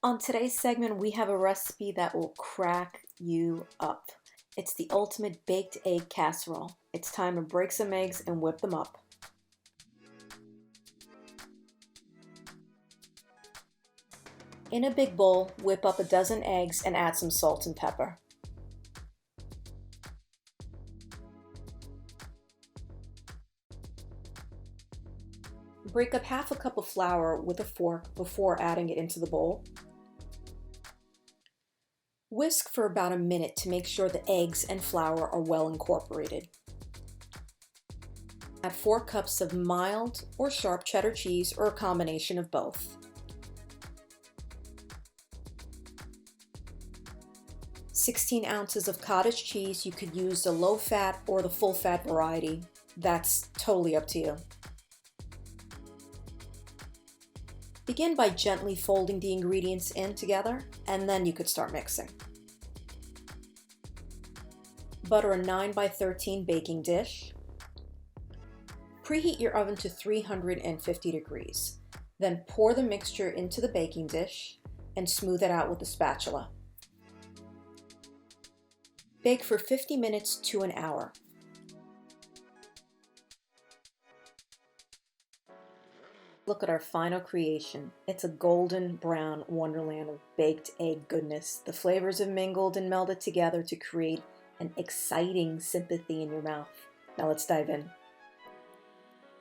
On today's segment, we have a recipe that will crack you up. It's the ultimate baked egg casserole. It's time to break some eggs and whip them up. In a big bowl, whip up a dozen eggs and add some salt and pepper. Break up half a cup of flour with a fork before adding it into the bowl. Whisk for about a minute to make sure the eggs and flour are well incorporated. Add 4 cups of mild or sharp cheddar cheese or a combination of both. 16 ounces of cottage cheese. You could use the low-fat or the full-fat variety. That's totally up to you. Begin by gently folding the ingredients in together, and then you could start mixing. Butter a 9 by 13 baking dish. Preheat your oven to 350 degrees. Then pour the mixture into the baking dish and smooth it out with a spatula. Bake for 50 minutes to an hour. Look at our final creation. It's a golden brown wonderland of baked egg goodness. The flavors have mingled and melded together to create an exciting sympathy in your mouth. Now let's dive in.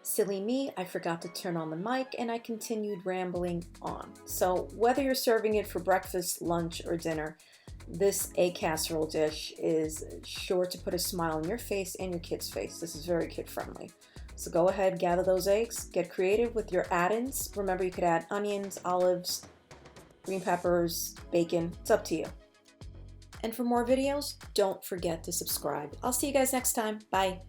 Silly me, I forgot to turn on the mic and I continued rambling on. So whether you're serving it for breakfast, lunch, or dinner, this egg casserole dish is sure to put a smile on your face and your kid's face. This is very kid friendly. So go ahead, gather those eggs, get creative with your add-ins. Remember, you could add onions, olives, green peppers, bacon. It's up to you. And for more videos, don't forget to subscribe. I'll see you guys next time. Bye.